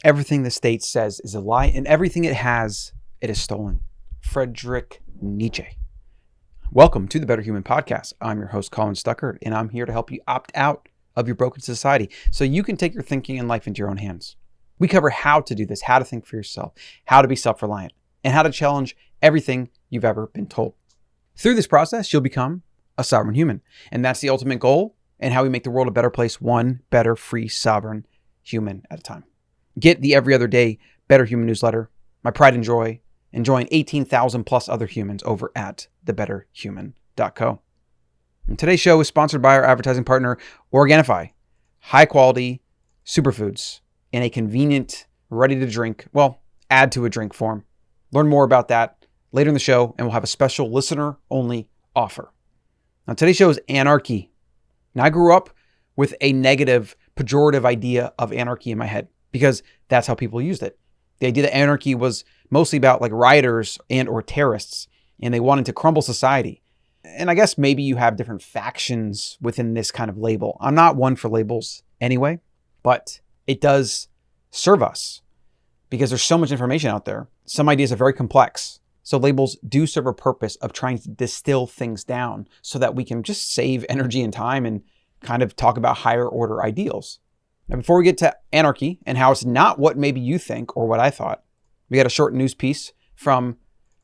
Everything the state says is a lie, and everything it has, it is stolen. Friedrich Nietzsche. Welcome to the Better Human Podcast. I'm your host, Colin, and I'm here to help you opt out of your broken society so you can take your thinking and life into your own hands. We cover how to do this, how to think for yourself, how to be self-reliant, and how to challenge everything you've ever been told. Through this process, you'll become a sovereign human, and that's the ultimate goal and how we make the world a better place, one better, free, sovereign human at a time. Get the every other day Better Human newsletter, my pride and joy, and join 18,000 plus other humans over at thebetterhuman.co. And today's show is sponsored by our advertising partner, Organifi. High quality superfoods in a convenient, ready to drink, add to a drink form. Learn more about that later in the show, and we'll have a special listener only offer. Now, today's show is Anarchy. Now, I grew up with a negative, pejorative idea of anarchy in my head, because that's how people used it. The idea that anarchy was mostly about like rioters and or terrorists, and they wanted to crumble society. And I guess maybe you have different factions within this kind of label. I'm not one for labels anyway, but it does serve us because there's so much information out there. Some ideas are very complex. So labels do serve a purpose of trying to distill things down so that we can just save energy and time and kind of talk about higher order ideals. Now, before we get to anarchy and how it's not what maybe you think or what I thought, we got a short news piece from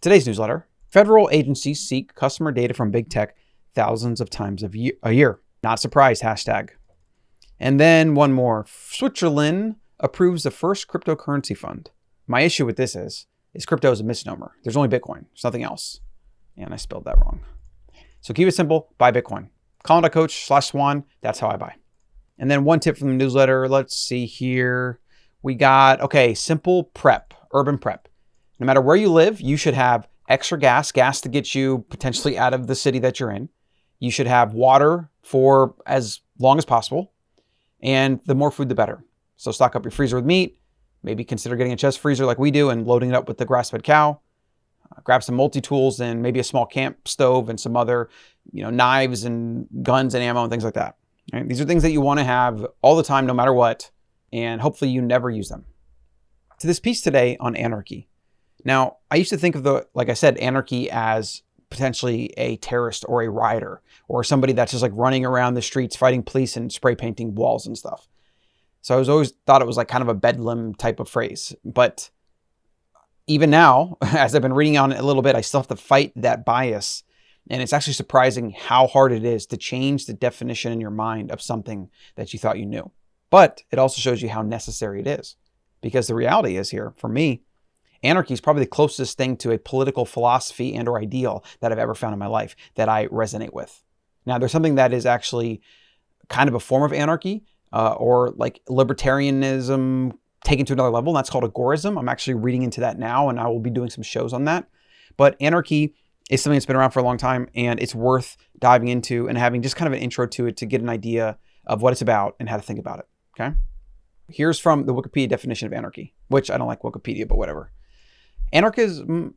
today's newsletter. Federal agencies seek customer data from big tech thousands of times a year. Not surprised, hashtag. And then one more. Switzerland approves the first cryptocurrency fund. My issue with this is crypto is a misnomer. There's only Bitcoin. There's nothing else. And I spelled that wrong. So keep it simple. Buy Bitcoin. Colin.coach/Swan. That's how I buy. And then one tip from the newsletter. Let's see here. We got, simple prep, urban prep. No matter where you live, you should have extra gas to get you potentially out of the city that you're in. You should have water for as long as possible. And the more food, the better. So stock up your freezer with meat. Maybe consider getting a chest freezer like we do and loading it up with the grass-fed cow. Grab some multi-tools and maybe a small camp stove and some other, knives and guns and ammo and things like that. Right? These are things that you want to have all the time, no matter what, and hopefully you never use them. To this piece today on anarchy. Now, I used to think of anarchy as potentially a terrorist or a rioter or somebody that's just like running around the streets fighting police and spray painting walls and stuff. So I was always thought it was like kind of a bedlam type of phrase. But even now, as I've been reading on it a little bit, I still have to fight that bias. And it's actually surprising how hard it is to change the definition in your mind of something that you thought you knew. But it also shows you how necessary it is. Because the reality is here, for me, anarchy is probably the closest thing to a political philosophy and or ideal that I've ever found in my life that I resonate with. Now, there's something that is actually kind of a form of anarchy or like libertarianism taken to another level, and that's called agorism. I'm actually reading into that now, and I will be doing some shows on that. But anarchy is something that's been around for a long time, and it's worth diving into and having just kind of an intro to it to get an idea of what it's about and how to think about it, okay? Here's from the Wikipedia definition of anarchy, which I don't like Wikipedia, but whatever. Anarchism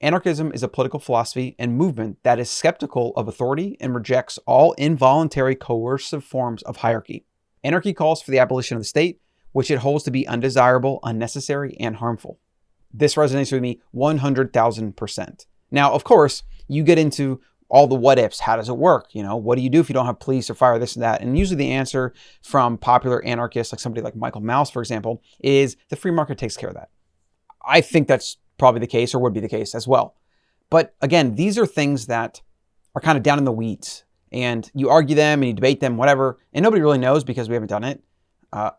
is a political philosophy and movement that is skeptical of authority and rejects all involuntary coercive forms of hierarchy. Anarchy calls for the abolition of the state, which it holds to be undesirable, unnecessary, and harmful. This resonates with me 100,000%. Now, of course, you get into all the what ifs. How does it work? What do you do if you don't have police or fire, this and that? And usually the answer from popular anarchists, like somebody like Michael Mouse, for example, is the free market takes care of that. I think that's probably the case or would be the case as well. But again, these are things that are kind of down in the weeds and you argue them and you debate them, whatever, and nobody really knows because we haven't done it.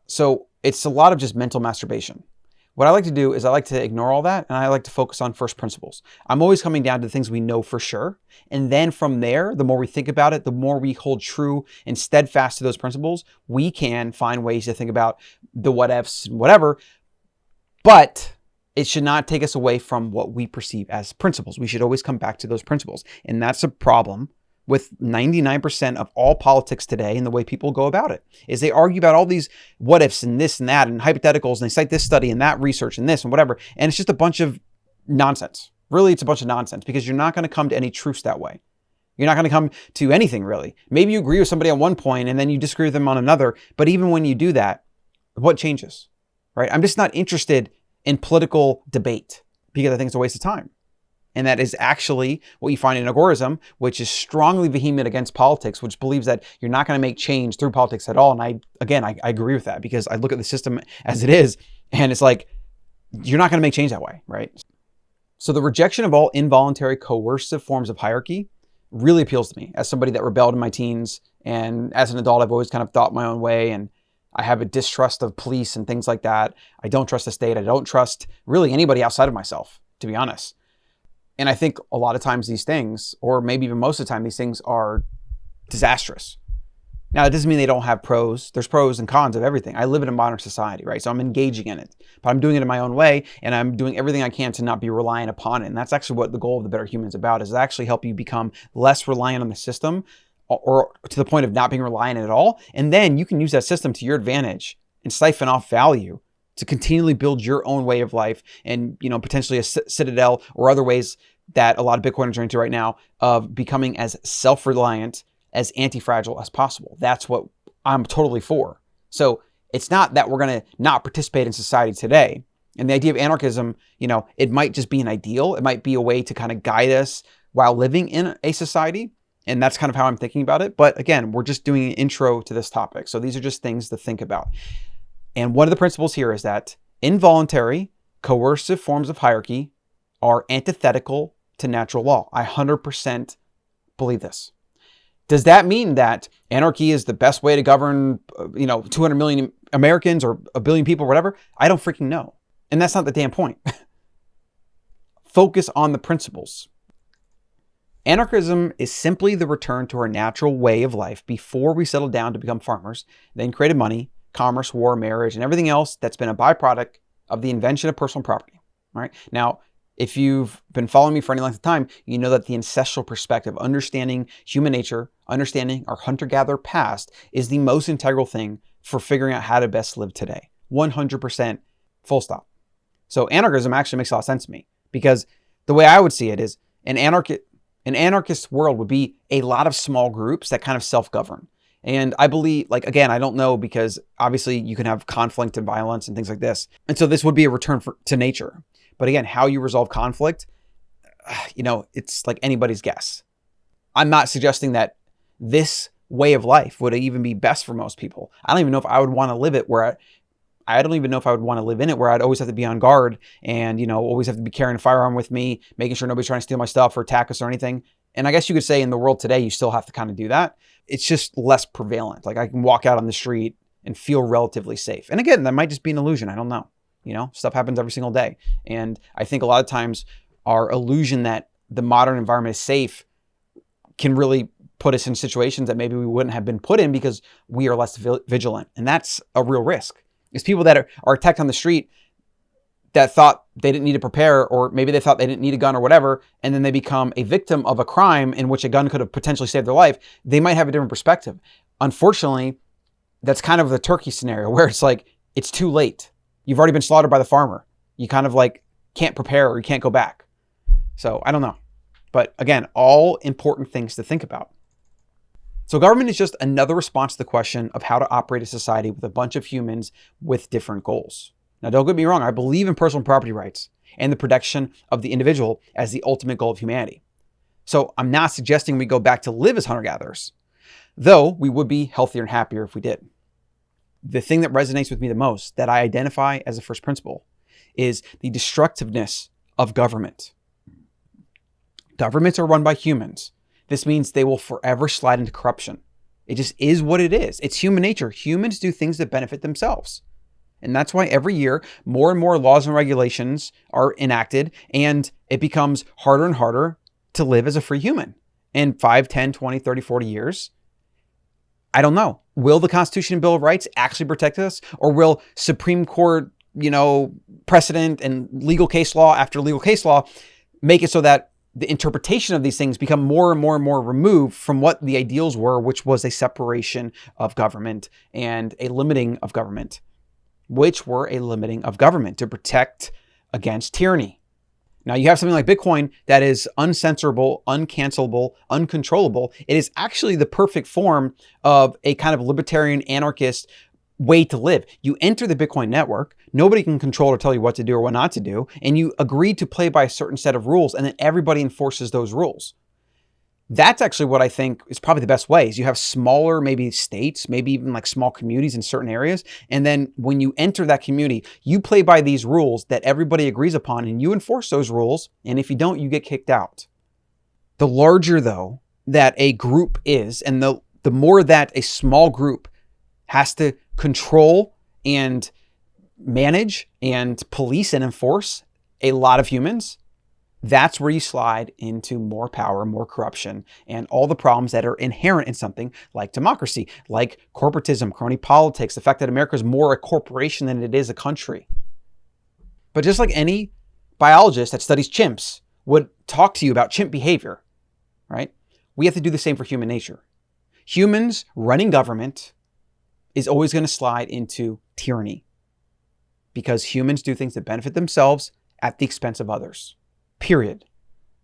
So it's a lot of just mental masturbation. What I like to do is I like to ignore all that and I like to focus on first principles. I'm always coming down to the things we know for sure. And then from there, the more we think about it, the more we hold true and steadfast to those principles, we can find ways to think about the what ifs and whatever. But it should not take us away from what we perceive as principles. We should always come back to those principles. And that's a problem with 99% of all politics today and the way people go about it, is they argue about all these what ifs and this and that and hypotheticals, and they cite this study and that research and this and whatever. And it's just a bunch of nonsense. Really, it's a bunch of nonsense because you're not going to come to any truths that way. You're not going to come to anything really. Maybe you agree with somebody on one point and then you disagree with them on another. But even when you do that, what changes? right? I'm just not interested in political debate because I think it's a waste of time. And that is actually what you find in agorism, which is strongly vehement against politics, which believes that you're not going to make change through politics at all. And I agree with that, because I look at the system as it is, and it's like, you're not going to make change that way, right? So the rejection of all involuntary coercive forms of hierarchy really appeals to me as somebody that rebelled in my teens. And as an adult, I've always kind of thought my own way, and I have a distrust of police and things like that. I don't trust the state. I don't trust really anybody outside of myself, to be honest. And I think a lot of times these things, or maybe even most of the time, these things are disastrous. Now, it doesn't mean they don't have pros. There's pros and cons of everything. I live in a modern society, right? So I'm engaging in it, but I'm doing it in my own way, and I'm doing everything I can to not be reliant upon it. And that's actually what the goal of the Better Human is about, is to actually help you become less reliant on the system, or to the point of not being reliant at all. And then you can use that system to your advantage and siphon off value to continually build your own way of life, and, you know, potentially a citadel or other ways that a lot of Bitcoiners are into right now of becoming as self-reliant, as anti-fragile as possible. That's what I'm totally for. So it's not that we're going to not participate in society today. And the idea of anarchism, you know, it might just be an ideal. It might be a way to kind of guide us while living in a society. And that's kind of how I'm thinking about it. But again, we're just doing an intro to this topic. So these are just things to think about. And one of the principles here is that involuntary, coercive forms of hierarchy are antithetical to natural law. I 100% believe this. Does that mean that anarchy is the best way to govern, 200 million Americans or a billion people or whatever? I don't freaking know. And that's not the damn point. Focus on the principles. Anarchism is simply the return to our natural way of life before we settled down to become farmers, then created money, commerce, war, marriage, and everything else that's been a byproduct of the invention of personal property. All right. Now, if you've been following me for any length of time, you know that the ancestral perspective, understanding human nature, understanding our hunter-gatherer past, is the most integral thing for figuring out how to best live today. 100%, full stop. So anarchism actually makes a lot of sense to me, because the way I would see it is an anarchist world would be a lot of small groups that kind of self-govern. And I believe, again, I don't know, because obviously you can have conflict and violence and things like this. And so this would be a return to nature. But again, how you resolve conflict, it's like anybody's guess. I'm not suggesting that this way of life would even be best for most people. I don't even know if I would want to live it I don't even know if I would want to live in it where I'd always have to be on guard and, always have to be carrying a firearm with me, making sure nobody's trying to steal my stuff or attack us or anything. And I guess you could say in the world today, you still have to kind of do that. It's just less prevalent. Like I can walk out on the street and feel relatively safe. And again, that might just be an illusion. I don't know. Stuff happens every single day. And I think a lot of times our illusion that the modern environment is safe can really put us in situations that maybe we wouldn't have been put in because we are less vigilant. And that's a real risk. It's people that are attacked on the street that thought they didn't need to prepare, or maybe they thought they didn't need a gun or whatever, and then they become a victim of a crime in which a gun could have potentially saved their life. They might have a different perspective. Unfortunately, that's kind of the turkey scenario where it's like, it's too late. You've already been slaughtered by the farmer. You kind of can't prepare, or you can't go back. So I don't know. But again, all important things to think about. So government is just another response to the question of how to operate a society with a bunch of humans with different goals. Now, don't get me wrong. I believe in personal property rights and the protection of the individual as the ultimate goal of humanity. So I'm not suggesting we go back to live as hunter-gatherers, though we would be healthier and happier if we did. The thing that resonates with me the most, that I identify as a first principle, is the destructiveness of government. Governments are run by humans. This means they will forever slide into corruption. It just is what it is. It's human nature. Humans do things that benefit themselves. And that's why every year, more and more laws and regulations are enacted, and it becomes harder and harder to live as a free human. In 5, 10, 20, 30, 40 years, I don't know. Will the Constitution and Bill of Rights actually protect us? Or will Supreme Court, precedent and legal case law after legal case law make it so that the interpretation of these things become more and more and more removed from what the ideals were, which was a separation of government and a limiting of government, to protect against tyranny. Now you have something like Bitcoin that is uncensorable, uncancelable, uncontrollable. It is actually the perfect form of a kind of libertarian anarchist way to live. You enter the Bitcoin network, nobody can control or tell you what to do or what not to do, and you agree to play by a certain set of rules, and then everybody enforces those rules. That's actually what I think is probably the best way, is you have smaller, maybe states, maybe even like small communities in certain areas. And then when you enter that community, you play by these rules that everybody agrees upon, and you enforce those rules. And if you don't, you get kicked out. The larger, though, that a group is, and the more that a small group has to control and manage and police and enforce a lot of humans, that's where you slide into more power, more corruption, and all the problems that are inherent in something like democracy, like corporatism, crony politics, the fact that America is more a corporation than it is a country. But just like any biologist that studies chimps would talk to you about chimp behavior, right? We have to do the same for human nature. Humans running government is always going to slide into tyranny because humans do things that benefit themselves at the expense of others. Period.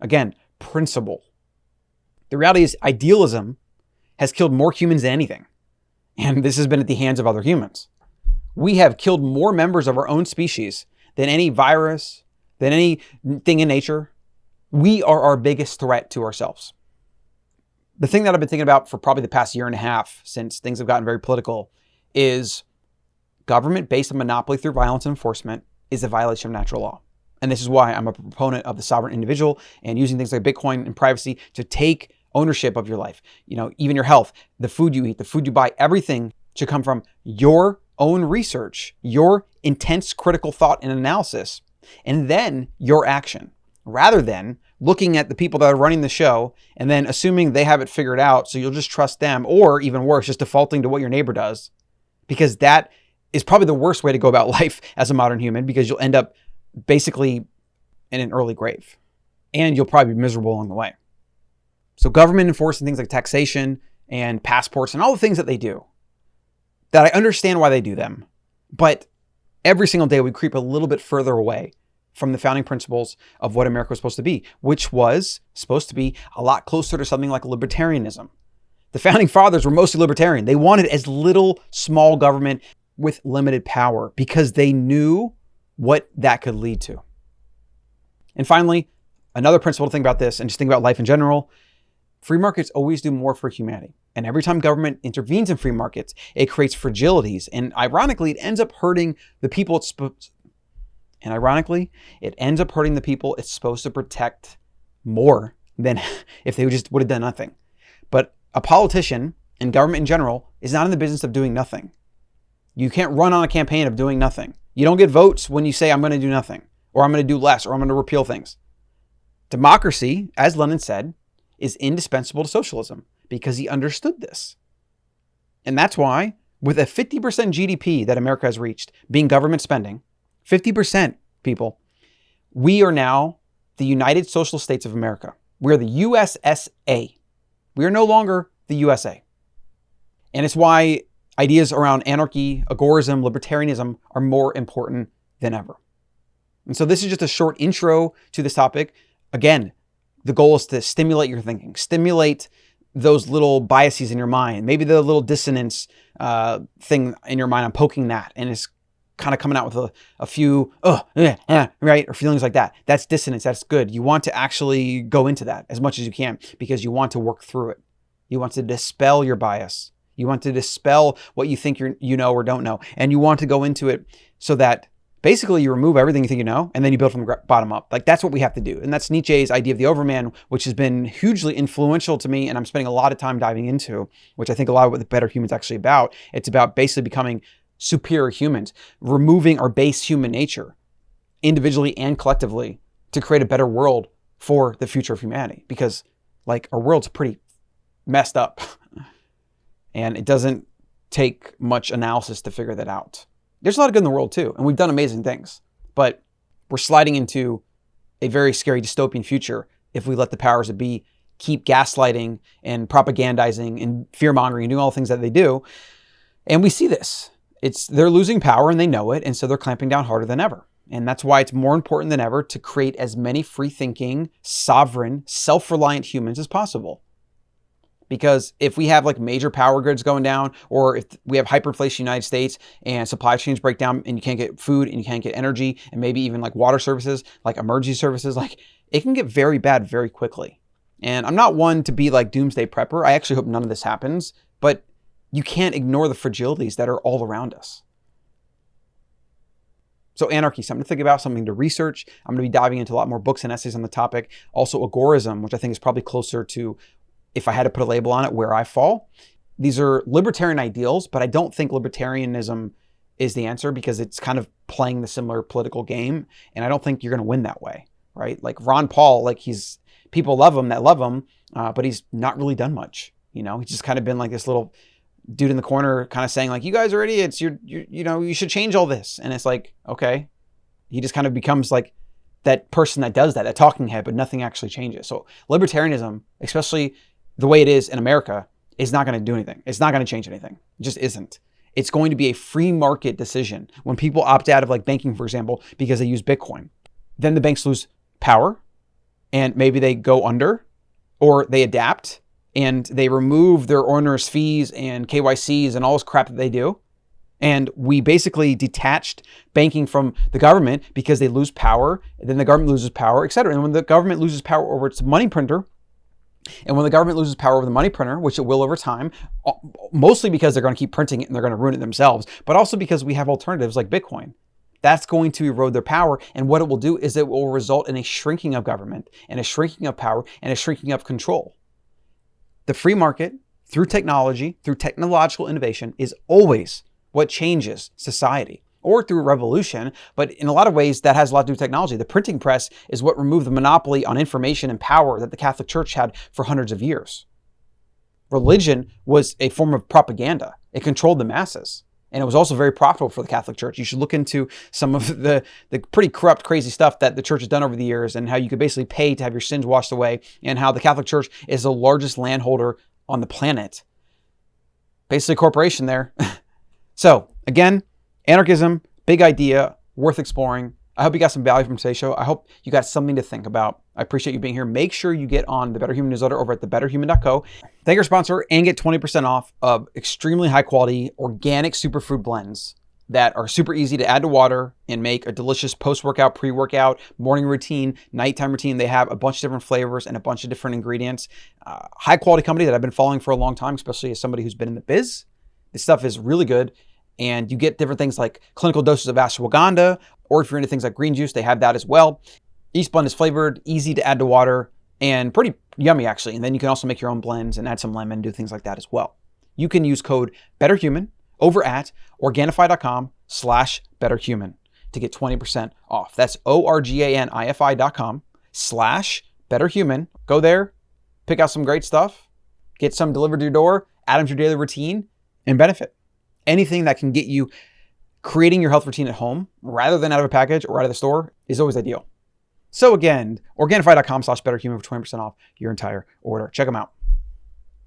Again, principle. The reality is idealism has killed more humans than anything. And this has been at the hands of other humans. We have killed more members of our own species than any virus, than anything in nature. We are our biggest threat to ourselves. The thing that I've been thinking about for probably the past year and a half, since things have gotten very political, is government based on monopoly through violence and enforcement is a violation of natural law. And this is why I'm a proponent of the sovereign individual and using things like Bitcoin and privacy to take ownership of your life. Even your health, the food you eat, the food you buy, everything should come from your own research, your intense critical thought and analysis, and then your action, rather than looking at the people that are running the show and then assuming they have it figured out. So you'll just trust them, or even worse, just defaulting to what your neighbor does, because that is probably the worst way to go about life as a modern human, because you'll end up basically in an early grave and you'll probably be miserable along the way. So government enforcing things like taxation and passports and all the things that they do, that I understand why they do them, but every single day we creep a little bit further away from the founding principles of what America was supposed to be, which was supposed to be a lot closer to something like libertarianism. The founding fathers were mostly libertarian. They wanted as little small government with limited power because they knew what that could lead to. And finally, another principle to think about this, and just think about life in general, free markets always do more for humanity. And every time government intervenes in free markets, it creates fragilities. And ironically, it ends up hurting the people it's supposed to protect more than if they just would have done nothing. But a politician and government in general is not in the business of doing nothing. You can't run on a campaign of doing nothing. You don't get votes when you say, I'm going to do nothing, or I'm going to do less, or I'm going to repeal things. Democracy, as Lenin said, is indispensable to socialism because he understood this. And that's why, with a 50% GDP that America has reached, being government spending, 50% people, we are now the United Social States of America. We are the USSA. We are no longer the USA. And it's why ideas around anarchy, agorism, libertarianism are more important than ever. And so this is just a short intro to this topic. Again, the goal is to stimulate your thinking, stimulate those little biases in your mind, maybe the little dissonance thing in your mind. I'm poking that, and it's kind of coming out with a few, right, or feelings like that. That's dissonance. That's good. You want to actually go into that as much as you can because you want to work through it. You want to dispel your bias. You want to dispel what you think you know or don't know. And you want to go into it so that basically you remove everything you think you know, and then you build from the bottom up. Like, that's what we have to do. And that's Nietzsche's idea of the overman, which has been hugely influential to me. And I'm spending a lot of time diving into, which I think a lot of what the Better Human's actually about. It's about basically becoming superior humans, removing our base human nature individually and collectively to create a better world for the future of humanity. Because like, our world's pretty messed up. And it doesn't take much analysis to figure that out. There's a lot of good in the world too, and we've done amazing things. But we're sliding into a very scary dystopian future if we let the powers that be keep gaslighting and propagandizing and fear-mongering and doing all the things that they do. And we see this. They're losing power and they know it, and so they're clamping down harder than ever. And that's why it's more important than ever to create as many free-thinking, sovereign, self-reliant humans as possible. Because if we have like major power grids going down, or if we have hyperinflation in the United States and supply chains break down and you can't get food and you can't get energy and maybe even like water services, like emergency services, like it can get very bad very quickly. And I'm not one to be like doomsday prepper. I actually hope none of this happens, but you can't ignore the fragilities that are all around us. So anarchy, something to think about, something to research. I'm going to be diving into a lot more books and essays on the topic. Also agorism, which I think is probably closer to, if I had to put a label on it, where I fall. These are libertarian ideals, but I don't think libertarianism is the answer because it's kind of playing the similar political game. And I don't think you're going to win that way, right? Like Ron Paul, like people love him that love him, but he's not really done much. You know, he's just kind of been like this little dude in the corner kind of saying like, you guys are idiots. You should change all this. And it's like, okay. He just kind of becomes like that person that does that talking head, but nothing actually changes. So libertarianism, especially the way it is in America, is not going to do anything. It's not going to change anything. It just isn't. It's going to be a free market decision. When people opt out of like banking, for example, because they use Bitcoin, then the banks lose power and maybe they go under or they adapt and they remove their onerous fees and KYCs and all this crap that they do. And we basically detached banking from the government because they lose power, and then the government loses power, et cetera. And when the government loses power over its money printer, and when the government loses power over the money printer, which it will over time, mostly because they're going to keep printing it and they're going to ruin it themselves, but also because we have alternatives like Bitcoin, that's going to erode their power. And what it will do is it will result in a shrinking of government and a shrinking of power and a shrinking of control. The free market, through technology, through technological innovation, is always what changes society, or through revolution. But in a lot of ways, that has a lot to do with technology. The printing press is what removed the monopoly on information and power that the Catholic Church had for hundreds of years. Religion was a form of propaganda. It controlled the masses. And it was also very profitable for the Catholic Church. You should look into some of the pretty corrupt, crazy stuff that the church has done over the years and how you could basically pay to have your sins washed away, and how the Catholic Church is the largest landholder on the planet. Basically a corporation there. So again, anarchism, big idea, worth exploring. I hope you got some value from today's show. I hope you got something to think about. I appreciate you being here. Make sure you get on the Better Human newsletter over at thebetterhuman.co. Thank our sponsor and get 20% off of extremely high quality organic superfood blends that are super easy to add to water and make a delicious post-workout, pre-workout, morning routine, nighttime routine. They have a bunch of different flavors and a bunch of different ingredients. High quality company that I've been following for a long time, especially as somebody who's been in the biz. This stuff is really good. And you get different things like clinical doses of ashwagandha, or if you're into things like green juice, they have that as well. Each blend is flavored, easy to add to water, and pretty yummy actually. And then you can also make your own blends and add some lemon, do things like that as well. You can use code BETTERHUMAN over at Organifi.com/BetterHuman to get 20% off. That's Organifi.com/BetterHuman. Go there, pick out some great stuff, get some delivered to your door, add them to your daily routine, and benefit. Anything that can get you creating your health routine at home rather than out of a package or out of the store is always ideal. So again, Organifi.com/BetterHuman for 20% off your entire order. Check them out.